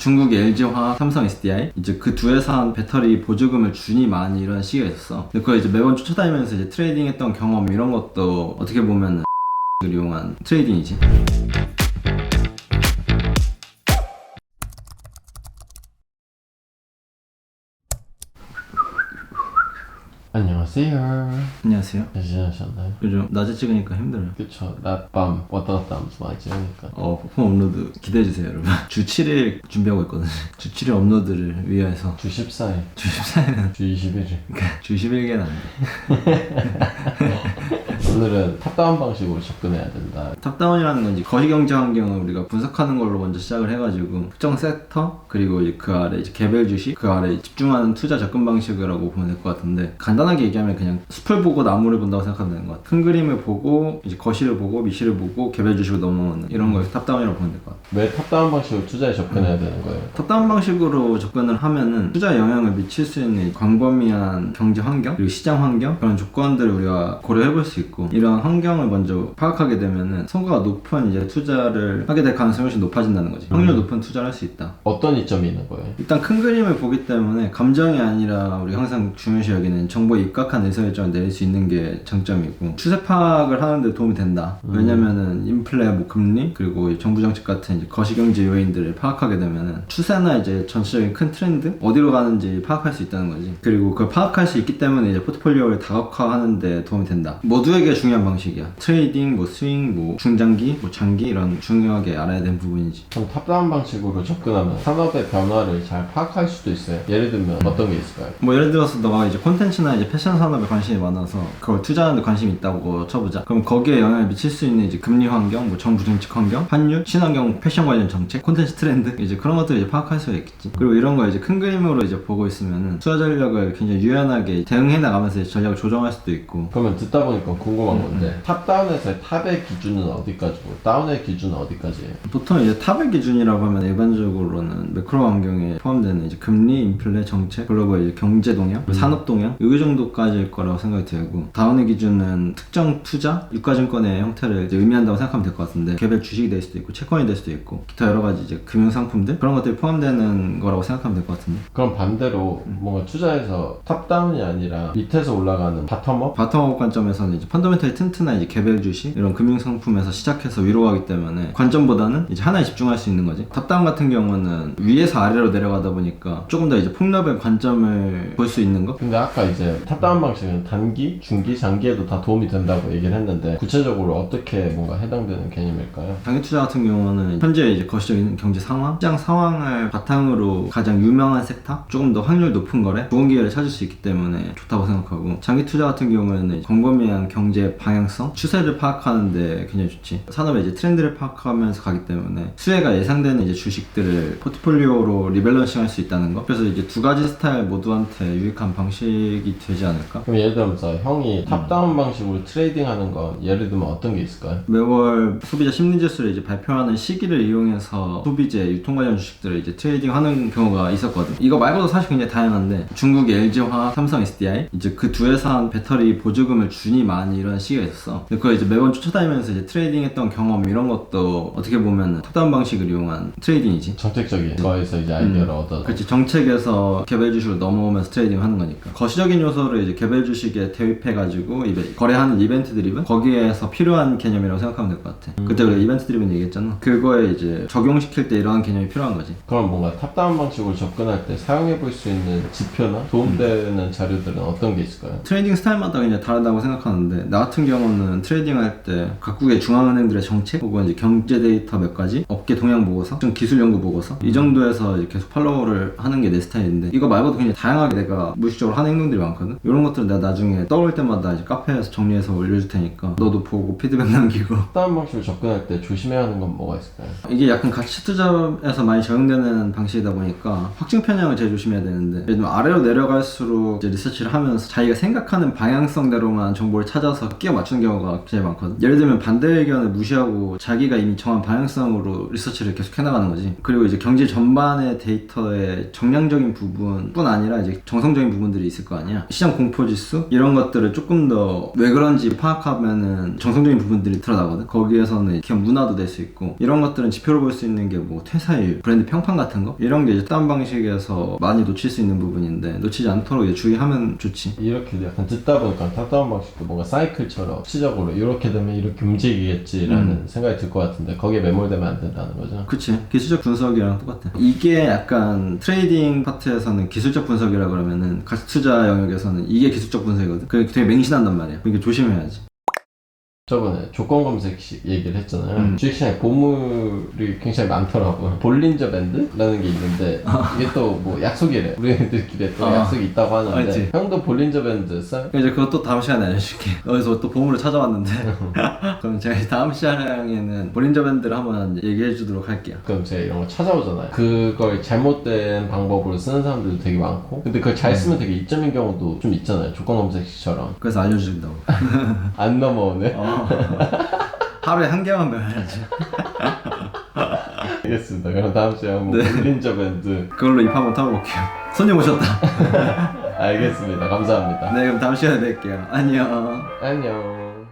중국의 LG화학, 삼성 SDI 이제 그 두 회사 배터리 보조금을 주니 많이 이런 시기가 있었어. 근데 그걸 이제 매번 쫓아다니면서 이제 트레이딩했던 경험 이런 것도 어떻게 보면은 을 이용한 트레이딩이지. 안녕하세요. 안녕하세요. 잘 지내셨나요? 요즘 낮에 찍으니까 힘들어요. 그쵸. 낮밤 왔다 갔다 하면서 많이 찍으니까. 폼 업로드 기대해주세요, 여러분. 주 7일 준비하고 있거든요. 주 7일 업로드를 위해서. 주 14일. 주 14일은 주 21일. 주 11개는 안 돼. 오늘은 탑다운 방식으로 접근해야 된다. 탑다운이라는 건 이제 거시경제 환경을 우리가 분석하는 걸로 먼저 시작을 해가지고 특정 섹터 그리고 이제 그 아래 이제 개별 주식 그 아래 집중하는 투자 접근 방식이라고 보면 될 것 같은데, 간단하게 얘기하면 그냥 숲을 보고 나무를 본다고 생각하면 되는 것 같아. 큰 그림을 보고 이제 거시를 보고 미시를 보고 개별 주식을 넘어오는 이런 걸 탑다운이라고 보면 될 것 같아. 왜 탑다운 방식으로 투자에 접근해야 되는 거예요? 탑다운 방식으로 접근을 하면은 투자에 영향을 미칠 수 있는 광범위한 경제 환경 그리고 시장 환경 그런 조건들을 우리가 고려해 볼 수 있고, 이런 환경을 먼저 파악하게 되면은 성과가 높은 이제 투자를 하게 될 가능성이 훨씬 높아진다는 거지. 확률 높은 투자를 할 수 있다. 어떤 이점이 있는 거예요? 일단 큰 그림을 보기 때문에 감정이 아니라 우리가 항상 중요시 여기는 정보에 입각한 의사결정을 내릴 수 있는 게 장점이고, 추세 파악을 하는데 도움이 된다. 왜냐면은 인플레, 뭐 금리 그리고 정부 정책 같은 이제 거시경제 요인들을 파악하게 되면은 추세나 이제 전체적인 큰 트렌드 어디로 가는지 파악할 수 있다는 거지. 그리고 그걸 파악할 수 있기 때문에 이제 포트폴리오를 다각화하는 데 도움이 된다. 모두에게 중요한 방식이야. 트레이딩, 뭐 스윙, 뭐 중장기, 뭐 장기 이런 중요하게 알아야 되는 부분이지. 그럼 탑다운 방식으로 접근하면 산업의 변화를 잘 파악할 수도 있어요. 예를 들면 어떤 게 있을까요? 뭐 예를 들어서 너가 이제 콘텐츠나 이제 패션 산업에 관심이 많아서 그걸 투자하는 데 관심이 있다고 쳐보자. 그럼 거기에 영향을 미칠 수 있는 이제 금리 환경, 뭐 정부 정책 환경, 환율, 친환경 패션 관련 정책, 콘텐츠 트렌드 이제 그런 것들을 이제 파악할 수가 있겠지. 그리고 이런 거 이제 큰 그림으로 이제 보고 있으면은 투자 전략을 굉장히 유연하게 대응해 나가면서 이제 전략을 조정할 수도 있고. 그러면 듣다 보니까 궁금한 건데 탑다운에서의 탑의 기준은 어디까지고 다운의 기준은 어디까지예요? 보통 이제 탑의 기준이라고 하면 일반적으로는 매크로 환경에 포함되는 이제 금리, 인플레, 정책, 글로벌 이제 경제 동향, 산업 동향 이 정도까지일 거라고 생각이 들고, 다운의 기준은 특정 투자, 유가증권의 형태를 이제 의미한다고 생각하면 될 것 같은데, 개별 주식이 될 수도 있고 채권이 될 수도 있고 기타 여러 가지 이제 금융 상품들 그런 것들이 포함되는 거라고 생각하면 될 것 같은데. 그럼 반대로 뭔가 투자에서 탑다운이 아니라 밑에서 올라가는 바텀업? 바텀업 관점에서는 이제 펀더멘털이 튼튼한 이제 개별 주식 이런 금융 상품에서 시작해서 위로 가기 때문에 관점보다는 이제 하나에 집중할 수 있는 거지. 탑다운 같은 경우는 위에서 아래로 내려가다 보니까 조금 더 이제 폭넓은 관점을 볼 수 있는 거. 근데 아까 이제 탑다운 방식은 단기, 중기, 장기에도 다 도움이 된다고 얘기를 했는데 구체적으로 어떻게 뭔가 해당되는 개념일까요? 장기 투자 같은 경우는 현재 이제 거시적인 경제 상황, 시장 상황을 바탕으로 가장 유명한 섹터, 조금 더 확률 높은 거래, 좋은 기회를 찾을 수 있기 때문에 좋다고 생각하고, 장기 투자 같은 경우에는 광범위한 경제 방향성, 추세를 파악하는데 굉장히 좋지. 산업의 이제 트렌드를 파악하면서 가기 때문에 수혜가 예상되는 이제 주식들을 포트폴리오로 리밸런싱할 수 있다는 거. 그래서 이제 두 가지 스타일 모두한테 유익한 방식이 되지 않을까? 그럼 예를 들면서 형이 탑다운 방식으로 트레이딩하는 건 예를 들면 어떤 게 있을까요? 매월 소비자 심리지수를 이제 발표하는 시기를 이용해서 소비재, 유통 관련 주식들을 이제 트레이딩하는 경우가 있었거든. 이거 말고도 사실 굉장히 다양한데, 중국의 LG화학, 삼성 SDI 이제 그 두 회사 배터리 보조금을 주니 많이 이런 시기가 있었어. 근데 그걸 이제 매번 쫓아다니면서 이제 트레이딩했던 경험 이런 것도 어떻게 보면 탑다운 방식을 이용한 트레이딩이지. 정책적인 거에서 이제 아이디어를 얻어서. 그렇지. 정책에서 개별 주식을 넘어오면서 트레이딩 하는 거니까. 거시적인 요소를 이제 개별 주식에 대입해가지고 거래하는 이벤트 드리븐? 거기에서 필요한 개념이라고 생각하면 될 것 같아. 그때 우리가 이벤트 드리븐 얘기했잖아. 그거에 이제 적용시킬 때 이러한 개념이 필요한 거지. 그럼 뭔가 탑다운 방식으로 접근할 때 사용해 볼 수 있는 지표나 도움되는 자료들은 어떤 게 있을까요? 트레이딩 스타일마다 그냥 다르다고 생각하는데, 나 같은 경우는 트레이딩 할 때 각국의 중앙은행들의 정책 혹은 이제 경제 데이터 몇 가지, 업계 동향 보고서, 좀 기술 연구 보고서 이 정도에서 이제 계속 팔로우를 하는 게 내 스타일인데, 이거 말고도 굉장히 다양하게 내가 무의식적으로 하는 행동들이 많거든. 이런 것들은 내가 나중에 떠올 때마다 이제 카페에서 정리해서 올려줄 테니까 너도 보고 피드백 남기고. 탑다운 방식으로 접근할 때 조심해야 하는 건 뭐가 있을까요? 이게 약간 가치 투자에서 많이 적용되는 방식이다 보니까 확증 편향을 제일 조심해야 되는데, 예를 들면 아래로 내려갈수록 이제 리서치를 하면서 자기가 생각하는 방향성대로만 정보를 찾아서 끼워 맞추는 경우가 제일 많거든. 예를 들면 반대 의견을 무시하고 자기가 이미 정한 방향성으로 리서치를 계속 해나가는 거지. 그리고 이제 경제 전반의 데이터의 정량적인 부분뿐 아니라 이제 정성적인 부분들이 있을 거 아니야. 시장 공포지수 이런 것들을 조금 더 왜 그런지 파악하면은 정성적인 부분들이 드러나거든. 거기에서는 그냥 문화도 될 수 있고 이런 것들은 지표로 볼 수 있는 게 뭐 퇴사율, 브랜드 평판 같은 거 이런 게 이제 다운 방식에서 많이 놓칠 수 있는 부분인데 놓치지 않도록 이제 주의하면 좋지. 이렇게 약간 듣다 보니까 탑다운 방식도 뭔가 사이클처럼 수치적으로 이렇게 되면 이렇게 움직이겠지라는 생각이 들 것 같은데 거기에 매몰되면 안 된다는 거죠. 그치. 기술적 분석이랑 똑같아. 이게 약간 트레이딩 파트에서는 기술적 분석이라 그러면은 가치투자 영역에서는 이게 기술적 분석이거든. 그게 되게 맹신한단 말이야. 그러니까 조심해야지. 저번에 조건 검색식 얘기를 했잖아요. 주식시장에 보물이 굉장히 많더라고요. 볼린저 밴드라는 게 있는데 이게 또 뭐 약속이래. 우리들끼리 또 약속이 있다고 하는데 알지. 형도 볼린저 밴드 써? 이제 그것도 다음 시간에 알려줄게. 여기서 또 보물을 찾아왔는데 그럼 제가 다음 시간에는 볼린저 밴드를 한번 얘기해 주도록 할게요. 그럼 제가 이런 거 찾아오잖아요. 그걸 잘못된 방법으로 쓰는 사람들도 되게 많고 근데 그걸 잘 쓰면 되게 이점인 경우도 좀 있잖아요. 조건 검색식처럼 그래서 알려준다고. 안 넘어오네. 하루에 한 개만 배워야지. 알겠습니다. 그럼 다음 시간에 뭐 볼린저 밴드 그걸로 입 한번 털어볼게요. 손님 오셨다. 알겠습니다. 감사합니다. 네, 그럼 다음 시간에 뵐게요. 안녕. 안녕.